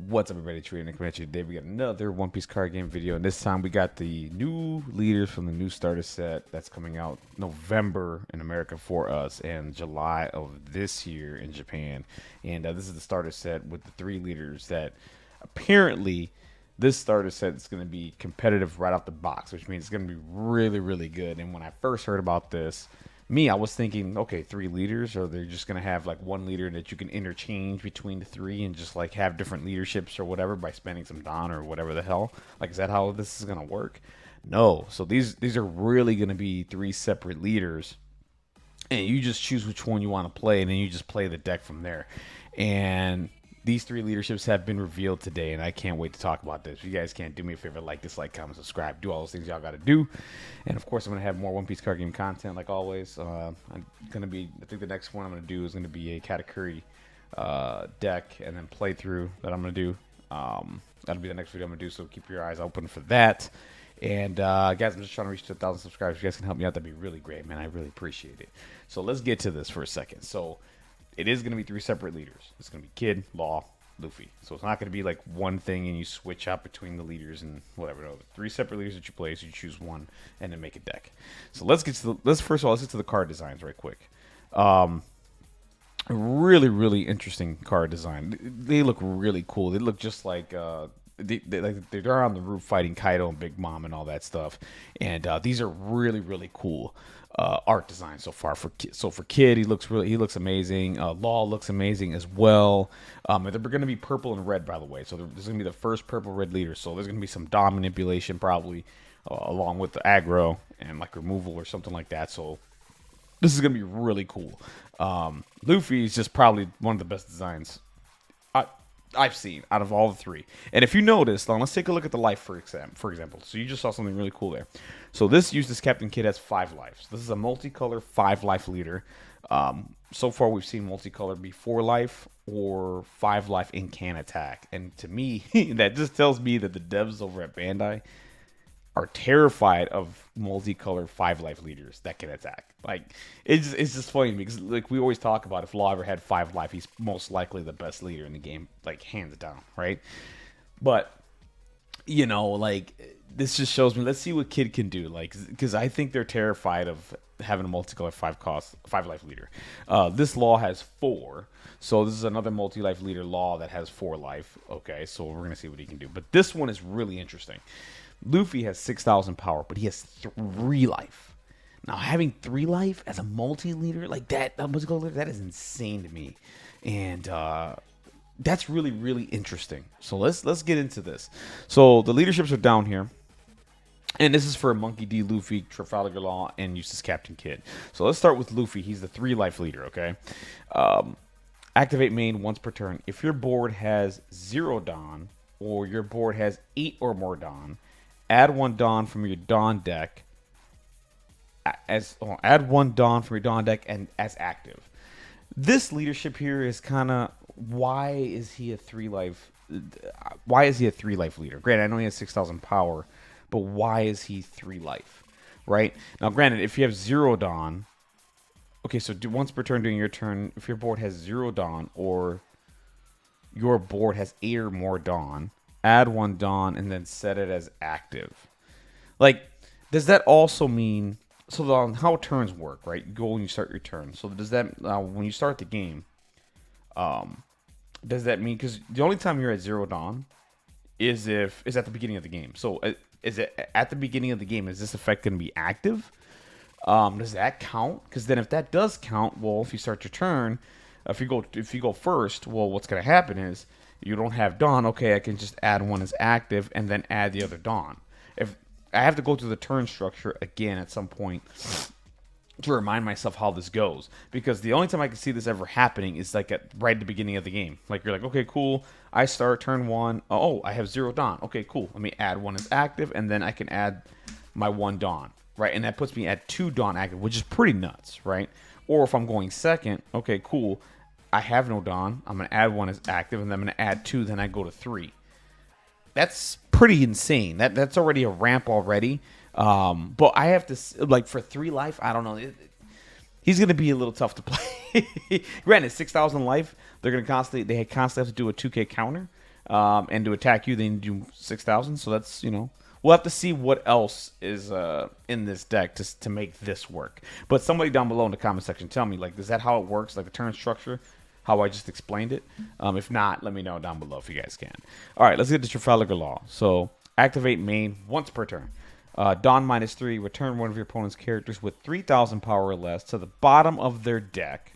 What's up, everybody? Trading Convention. Today we got another One Piece card game video, and this time we got the new leaders from the new starter set that's coming out November in America for us, and July of this year in Japan. And this is the starter set with the three leaders that apparently this starter set is going to be competitive right out the box, which means it's going to be really, really good. And when I first heard about this, I was thinking, okay, three leaders, or they're just gonna have like one leader that you can interchange between the three and just like have different leaderships or whatever by spending some Don or whatever the hell. Like, is that how this is gonna work? No. So these are really gonna be three separate leaders, and you just choose which one you want to play, and then you just play the deck from there. And these three leaderships have been revealed today, and I can't wait to talk about this. If you guys can't do me a favor, like, dislike, comment, subscribe, do all those things y'all got to do. And of course, I'm gonna have more One Piece card game content, like always. I'm gonna be, I think the next one I'm gonna do is gonna be a Katakuri deck and then playthrough that I'm gonna do. That'll be the next video I'm gonna do. So keep your eyes open for that. And guys, I'm just trying to reach to 1,000 subscribers. If you guys can help me out, that'd be really great, man. I really appreciate it. So let's get to this for a second. So it is going to be three separate leaders. It's going to be Kid, Law, Luffy. So it's not going to be like one thing and you switch out between the leaders and whatever. No, three separate leaders that you play, so you choose one and then make a deck. So let's get to first of all, let's get to the card designs right quick. Really, really interesting card design. They look really cool. They look just like they're on the roof fighting Kaido and Big Mom and all that stuff. And these are really, really cool art design so far. For Kid, he looks amazing. Law looks amazing as well. They're going to be purple and red, by the way. So there's going to be the first purple red leader. So there's going to be some Dom manipulation probably along with the aggro and like removal or something like that. So this is going to be really cool. Luffy is just probably one of the best designs I've seen out of all the three. And if you notice, let's take a look at the life for example. So you just saw something really cool there. So this uses Captain Kid has 5 lives. This is a multicolor 5 life leader. So far we've seen multicolor be 4 life or 5 life and can attack. And to me, that just tells me that the devs over at Bandai are terrified of multicolor 5 life leaders that can attack. Like, it's just funny because like we always talk about, if Law ever had 5 life, he's most likely the best leader in the game, like hands down, right? But you know, like, this just shows me, let's see what Kid can do, like, because I think they're terrified of having a multicolor 5 life leader. This Law has 4, so this is another multi-life leader Law that has 4 life. Okay, so we're gonna see what he can do, but this one is really interesting. Luffy has 6,000 power, but he has 3 life. Now, having 3 life as a multi-leader like that, that is insane to me. And that's really, really interesting. So let's get into this. So the leaderships are down here. And this is for Monkey D, Luffy, Trafalgar Law, and Eustace Captain Kid. So let's start with Luffy. He's the 3 life leader, okay? Activate main once per turn. If your board has 0 Dawn, or your board has 8 or more Dawn, add 1 Dawn from your Dawn deck add 1 Dawn from your Dawn deck and as active. This leadership here is kind of, why is he a 3 life? Why is he a 3 life leader? Granted, I know he has 6,000 power, but why is he 3 life? Right now, granted, if you have 0 Dawn, okay, so do once per turn during your turn, if your board has 0 Dawn or your board has 8 or more Dawn, add 1 Dawn and then set it as active. Like, does that also mean, so how turns work, right? You go and you start your turn. So does that, when you start the game, does that mean, because the only time you're at 0 Dawn is at the beginning of the game. So is it at the beginning of the game, is this effect going to be active? Does that count? Because then if that does count, well, if you start your turn, if you go first, well, what's going to happen is you don't have Dawn. Okay, I can just add 1 as active and then add the other Dawn. If I have to go through the turn structure again at some point to remind myself how this goes, because the only time I can see this ever happening is like right at the beginning of the game. Like, you're like, okay, cool, I start turn 1. Oh, I have 0 Dawn. Okay, cool. Let me add 1 as active, and then I can add my 1 Dawn, right? And that puts me at 2 Dawn active, which is pretty nuts, right? Or if I'm going second, okay, cool, I have no Dawn. I'm gonna add 1 as active, and then I'm gonna add 2. Then I go to 3. That's pretty insane. That's already a ramp already. But I have to, like, for 3 life, I don't know. He's going to be a little tough to play. Granted, 6,000 life, they constantly have to do a 2K counter. And to attack you, they do 6,000. So that's, we'll have to see what else is in this deck to make this work. But somebody down below in the comment section, tell me, like, is that how it works? Like the turn structure, how I just explained it? If not, let me know down below if you guys can. All right, let's get to Trafalgar Law. So activate main once per turn. Dawn -3, return one of your opponent's characters with 3,000 power or less to the bottom of their deck.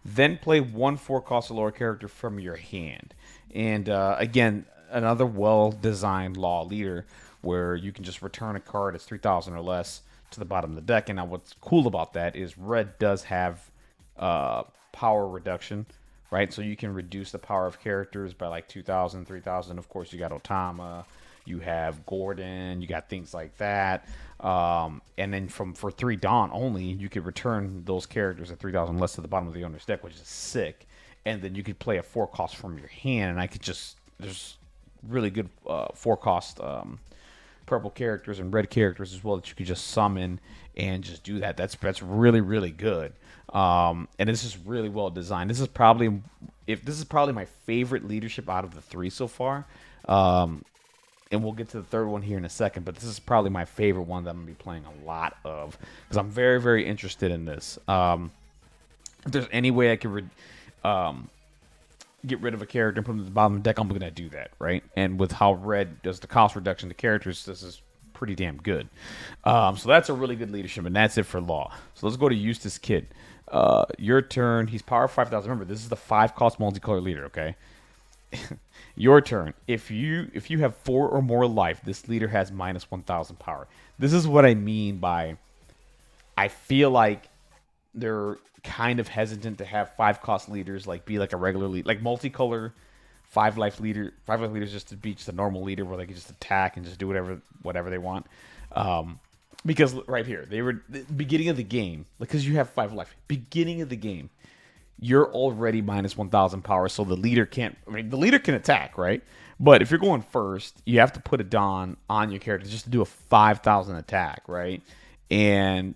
Then play one 4-cost or lower character from your hand. And again, another well-designed Law leader where you can just return a card that's 3,000 or less to the bottom of the deck. And now what's cool about that is red does have power reduction, right? So you can reduce the power of characters by like 2,000, 3,000. Of course, you got Otama. You have Gordon, you got things like that. And then for 3 Dawn only, you could return those characters at 3,000 less to the bottom of the owner's deck, which is sick. And then you could play a 4-cost from your hand, and I could just, there's really good 4-cost purple characters and red characters as well that you could just summon and just do that. That's really, really good. And this is really well designed. This is probably my favorite leadership out of the 3 so far. And we'll get to the third one here in a second, but this is probably my favorite one that I'm going to be playing a lot of because I'm very, very interested in this. If there's any way I could get rid of a character and put them at the bottom of the deck, I'm going to do that, right? And with how red does the cost reduction to characters, this is pretty damn good. So that's a really good leadership, and that's it for Law. So let's go to Eustace Kid. Your turn. He's power 5,000. Remember, this is the 5-cost multicolor leader, okay? Your turn. If you have 4 or more life, this leader has minus 1,000 power. This is what I mean by I feel like they're kind of hesitant to have 5-cost leaders be like a regular leader, like multicolor 5-life leader. 5-life leaders just to be just a normal leader where they can just attack and just do whatever they want. Because right here, they were the beginning of the game, because you have 5 life. Beginning of the game, you're already minus 1,000 power, so the leader can't. I mean, the leader can attack, right? But if you're going first, you have to put a Dawn on your character just to do a 5,000 attack, right? And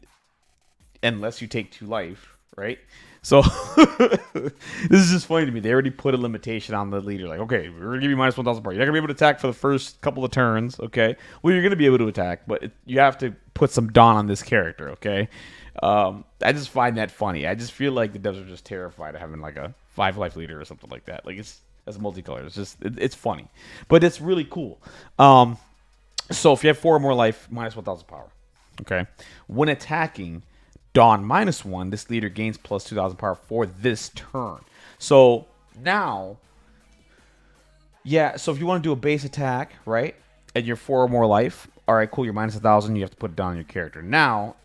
unless you take 2 life, right? So this is just funny to me. They already put a limitation on the leader. Like, okay, we're gonna give you minus 1,000 power. You're not gonna be able to attack for the first couple of turns, okay? Well, you're gonna be able to attack, but you have to put some Dawn on this character, okay? I just find that funny. I just feel like the devs are just terrified of having like a 5-life leader or something like that. Like it's multicolor. It's just it's funny, but it's really cool. So if you have 4 or more life, minus 1,000 power. Okay, when attacking, Dawn -1. This leader gains plus 2,000 power for this turn. So now, yeah. So if you want to do a base attack, right, and you're 4 or more life, all right, cool. You're minus 1,000. You have to put it down on your character. Now,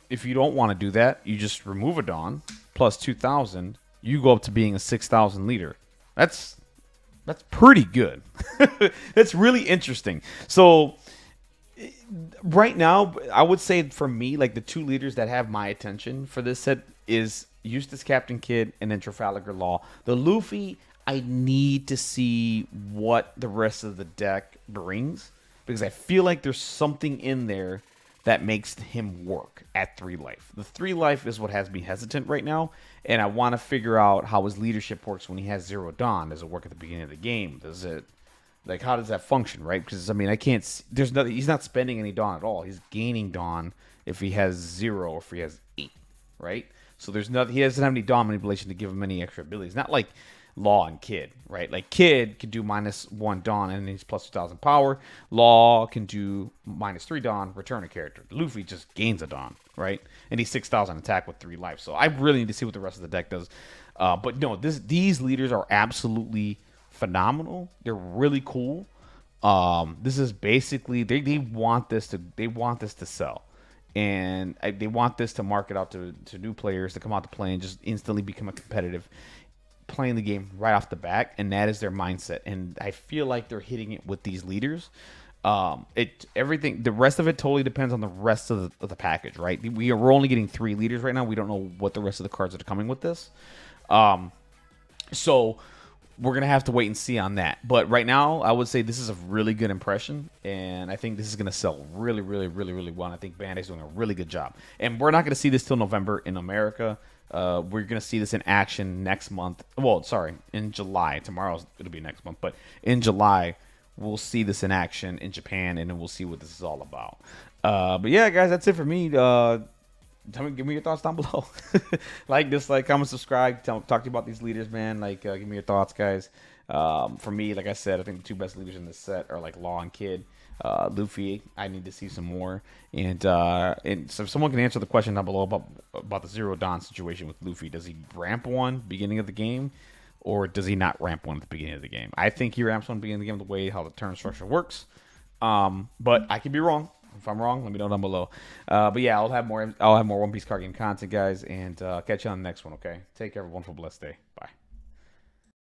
if you don't want to do that, you just remove a Dawn plus 2,000. You go up to being a 6,000 leader. That's pretty good. That's really interesting. So right now, I would say for me, like the 2 leaders that have my attention for this set is Eustace Captain Kidd and then Trafalgar Law. The Luffy, I need to see what the rest of the deck brings because I feel like there's something in there that makes him work at 3 life. The 3 life is what has me hesitant right now, and I want to figure out how his leadership works when he has 0 Dawn. Does it work at the beginning of the game? Does it, like, how does that function, right? Because, I mean, I can't, there's nothing, he's not spending any Dawn at all. He's gaining Dawn if he has 0 or if he has 8, right? So there's nothing, he doesn't have any Dawn manipulation to give him any extra abilities. Not like Law and Kid, right? Like Kid can do -1 Dawn and he's plus 2,000 power. Law can do -3 Dawn, return a character. Luffy just gains a Dawn, right? And he's 6,000 attack with 3 life. So I really need to see what the rest of the deck does. But no, these leaders are absolutely phenomenal. They're really cool. This is basically they want this to sell. And they want this to market out to new players to come out to play and just instantly become a competitive playing the game right off the bat, and that is their mindset. And I feel like they're hitting it with these leaders. Everything, the rest of it totally depends on the rest of the package, right? We're only getting 3 leaders right now. We don't know what the rest of the cards that are coming with this. So we're gonna have to wait and see on that. But right now, I would say this is a really good impression, and I think this is gonna sell really, really, really, really well. And I think Bandai's doing a really good job. And we're not gonna see this till November in America. We're gonna see this in action next month. Well, sorry, in July. Tomorrow it'll be next month, but in July we'll see this in action in Japan, and then we'll see what this is all about. But yeah, guys, that's it for me. Give me your thoughts down below. Like, dislike, comment, subscribe. Talk to you about these leaders, man. Like, give me your thoughts, guys. For me, like I said, I think the two best leaders in this set are like Law and Kid. Luffy, I need to see some more. And so if someone can answer the question down below about the Zero Dawn situation with Luffy, does he ramp one beginning of the game, or does he not ramp one at the beginning of the game? I think he ramps one beginning of the game the way how the turn structure works. But I could be wrong. If I'm wrong, let me know down below. But yeah, I'll have more One Piece card game content, guys, and catch you on the next one. Okay, take care, everyone. For a blessed day. Bye.